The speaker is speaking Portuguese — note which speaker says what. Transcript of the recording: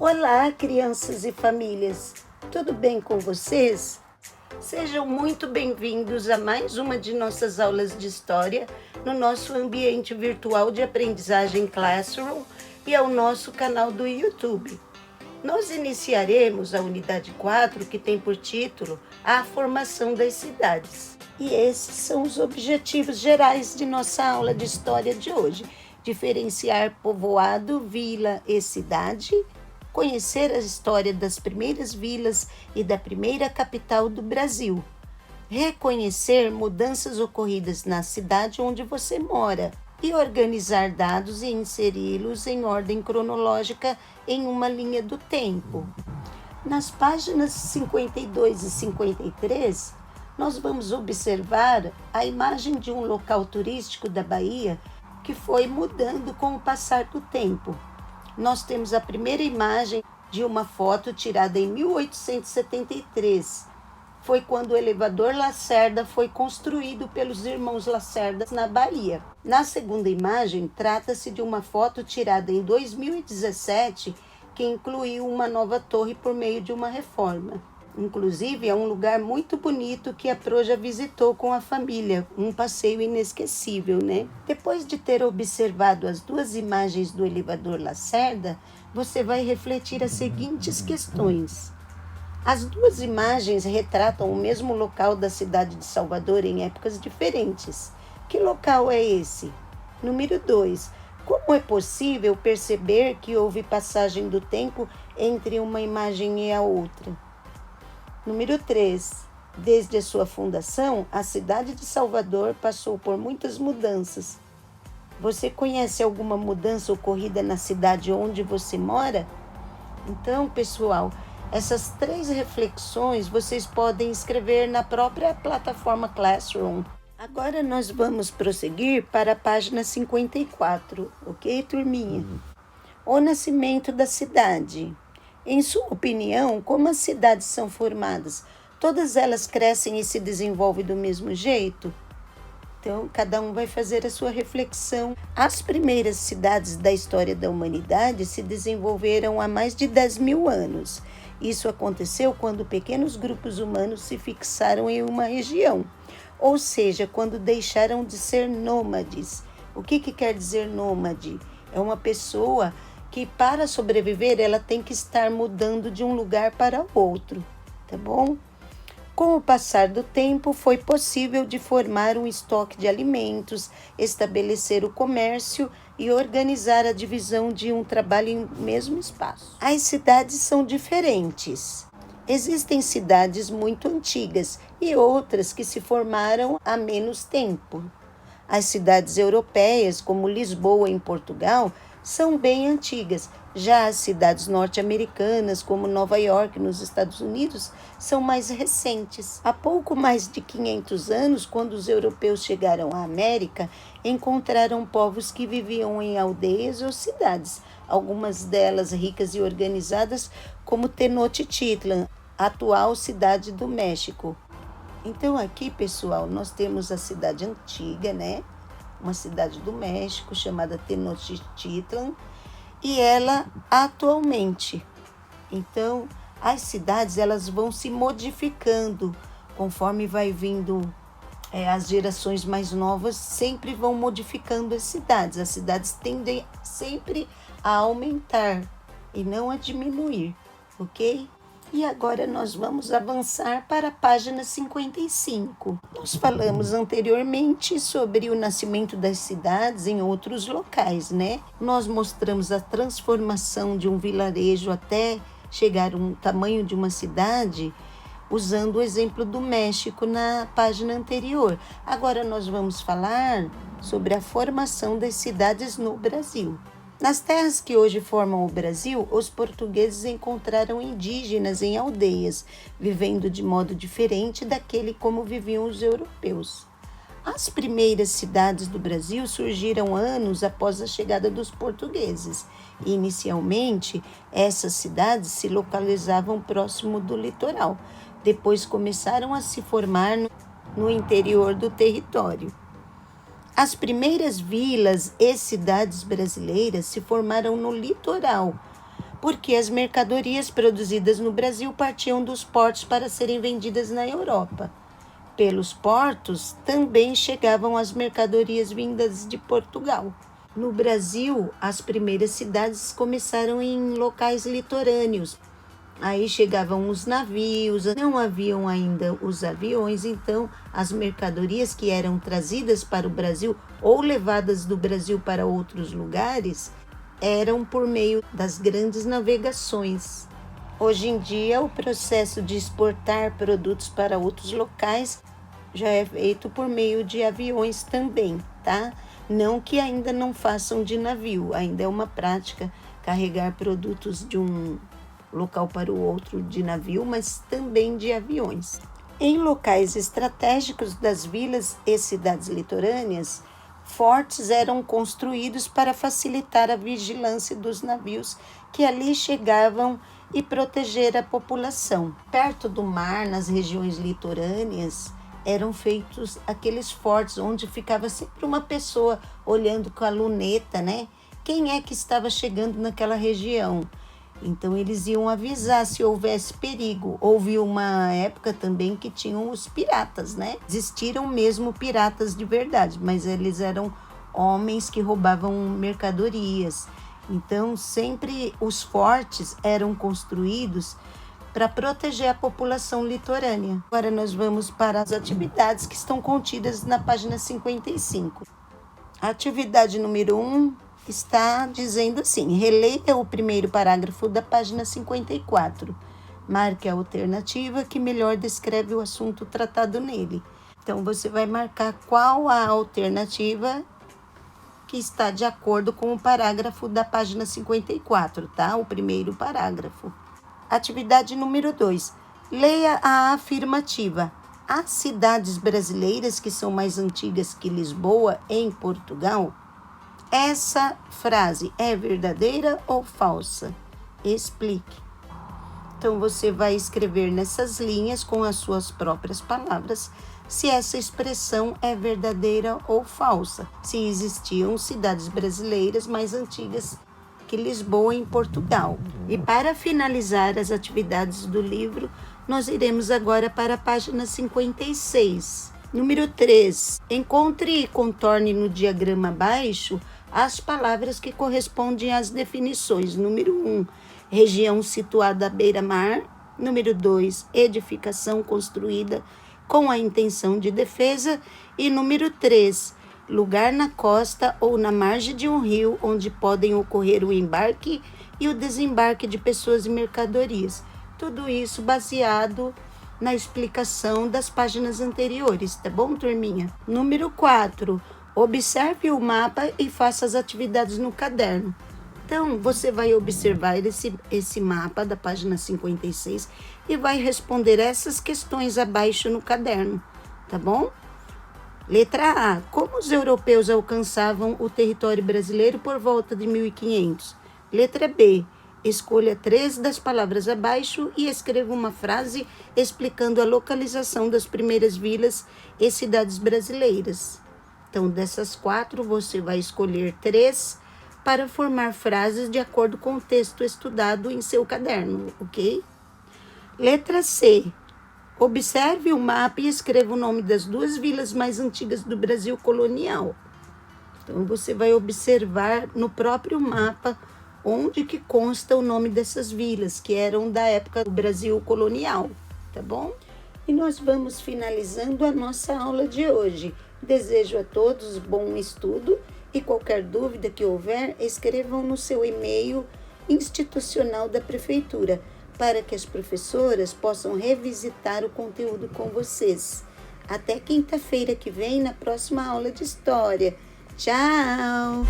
Speaker 1: Olá, crianças e famílias! Tudo bem com vocês? Sejam muito bem-vindos a mais uma de nossas aulas de história no nosso ambiente virtual de aprendizagem Classroom e ao nosso canal do YouTube. Nós iniciaremos a unidade 4, que tem por título A Formação das Cidades. E esses são os objetivos gerais de nossa aula de história de hoje: diferenciar povoado, vila e cidade, conhecer a história das primeiras vilas e da primeira capital do Brasil, reconhecer mudanças ocorridas na cidade onde você mora e organizar dados e inseri-los em ordem cronológica em uma linha do tempo. Nas páginas 52 e 53, nós vamos observar a imagem de um local turístico da Bahia que foi mudando com o passar do tempo. Nós temos a primeira imagem de uma foto tirada em 1873. Foi quando o elevador Lacerda foi construído pelos irmãos Lacerda na Bahia. Na segunda imagem, trata-se de uma foto tirada em 2017, que incluiu uma nova torre por meio de uma reforma. Inclusive, é um lugar muito bonito que a Pro já visitou com a família, um passeio inesquecível, né? Depois de ter observado as duas imagens do elevador Lacerda, você vai refletir as seguintes questões. As duas imagens retratam o mesmo local da cidade de Salvador em épocas diferentes. Que local é esse? Número 2. Como é possível perceber que houve passagem do tempo entre uma imagem e a outra? Número 3. Desde a sua fundação, a cidade de Salvador passou por muitas mudanças. Você conhece alguma mudança ocorrida na cidade onde você mora? Então, pessoal, essas 3 reflexões vocês podem escrever na própria plataforma Classroom. Agora nós vamos prosseguir para a página 54, ok, turminha? O nascimento da cidade. Em sua opinião, como as cidades são formadas? Todas elas crescem e se desenvolvem do mesmo jeito? Então, cada um vai fazer a sua reflexão. As primeiras cidades da história da humanidade se desenvolveram há mais de 10.000 anos. Isso aconteceu quando pequenos grupos humanos se fixaram em uma região, ou seja, quando deixaram de ser nômades. O que quer dizer nômade? É uma pessoa que, para sobreviver, ela tem que estar mudando de um lugar para outro, tá bom? Com o passar do tempo, foi possível de formar um estoque de alimentos, estabelecer o comércio e organizar a divisão de um trabalho em mesmo espaço. As cidades são diferentes. Existem cidades muito antigas e outras que se formaram há menos tempo. As cidades europeias, como Lisboa em Portugal, são bem antigas. Já as cidades norte-americanas, como Nova York, nos Estados Unidos, são mais recentes. Há pouco mais de 500 anos, quando os europeus chegaram à América, encontraram povos que viviam em aldeias ou cidades, algumas delas ricas e organizadas, como Tenochtitlan, atual cidade do México. Então aqui, pessoal, nós temos a cidade antiga, né? Uma cidade do México chamada Tenochtitlan, e ela atualmente. Então, as cidades elas vão se modificando conforme vai vindo as gerações mais novas, sempre vão modificando as cidades. As cidades tendem sempre a aumentar e não a diminuir, ok? E agora nós vamos avançar para a página 55. Nós falamos anteriormente sobre o nascimento das cidades em outros locais, né? Nós mostramos a transformação de um vilarejo até chegar ao tamanho de uma cidade, usando o exemplo do México na página anterior. Agora nós vamos falar sobre a formação das cidades no Brasil. Nas terras que hoje formam o Brasil, os portugueses encontraram indígenas em aldeias, vivendo de modo diferente daquele como viviam os europeus. As primeiras cidades do Brasil surgiram anos após a chegada dos portugueses. Inicialmente, essas cidades se localizavam próximo do litoral. Depois começaram a se formar no interior do território. As primeiras vilas e cidades brasileiras se formaram no litoral, porque as mercadorias produzidas no Brasil partiam dos portos para serem vendidas na Europa. Pelos portos também chegavam as mercadorias vindas de Portugal. No Brasil, as primeiras cidades começaram em locais litorâneos. Aí chegavam os navios, não haviam ainda os aviões, então as mercadorias que eram trazidas para o Brasil ou levadas do Brasil para outros lugares eram por meio das grandes navegações. Hoje em dia, o processo de exportar produtos para outros locais já é feito por meio de aviões também, tá? Não que ainda não façam de navio, ainda é uma prática carregar produtos de um local para o outro de navio, mas também de aviões. Em locais estratégicos das vilas e cidades litorâneas, fortes eram construídos para facilitar a vigilância dos navios que ali chegavam e proteger a população. Perto do mar, nas regiões litorâneas, eram feitos aqueles fortes onde ficava sempre uma pessoa olhando com a luneta, né? Quem é que estava chegando naquela região? Então eles iam avisar se houvesse perigo. Houve uma época também que tinham os piratas, né? Existiram mesmo piratas de verdade, mas eles eram homens que roubavam mercadorias. Então sempre os fortes eram construídos para proteger a população litorânea. Agora nós vamos para as atividades que estão contidas na página 55. A atividade número 1 está dizendo assim: releia o primeiro parágrafo da página 54. Marque a alternativa que melhor descreve o assunto tratado nele. Então você vai marcar qual a alternativa que está de acordo com o parágrafo da página 54, tá? O primeiro parágrafo. Atividade número 2. Leia a afirmativa. As cidades brasileiras que são mais antigas que Lisboa, em Portugal? Essa frase é verdadeira ou falsa? Explique. Então, você vai escrever nessas linhas, com as suas próprias palavras, se essa expressão é verdadeira ou falsa. Se existiam cidades brasileiras mais antigas que Lisboa, em Portugal. E para finalizar as atividades do livro, nós iremos agora para a página 56. Número 3. Encontre e contorne no diagrama abaixo as palavras que correspondem às definições. Número 1, região situada à beira-mar. Número 2, edificação construída com a intenção de defesa. E número 3, lugar na costa ou na margem de um rio onde podem ocorrer o embarque e o desembarque de pessoas e mercadorias. Tudo isso baseado na explicação das páginas anteriores, tá bom, turminha? Número 4, observe o mapa e faça as atividades no caderno. Então, você vai observar esse mapa da página 56 e vai responder essas questões abaixo no caderno, tá bom? Letra A. Como os europeus alcançavam o território brasileiro por volta de 1500? Letra B. Escolha 3 das palavras abaixo e escreva uma frase explicando a localização das primeiras vilas e cidades brasileiras. Então, dessas 4, você vai escolher 3 para formar frases de acordo com o texto estudado em seu caderno, ok? Letra C. Observe o mapa e escreva o nome das 2 vilas mais antigas do Brasil colonial. Então, você vai observar no próprio mapa onde que consta o nome dessas vilas, que eram da época do Brasil colonial, tá bom? E nós vamos finalizando a nossa aula de hoje. Desejo a todos bom estudo e qualquer dúvida que houver, escrevam no seu e-mail institucional da Prefeitura, para que as professoras possam revisitar o conteúdo com vocês. Até quinta-feira que vem, na próxima aula de História. Tchau!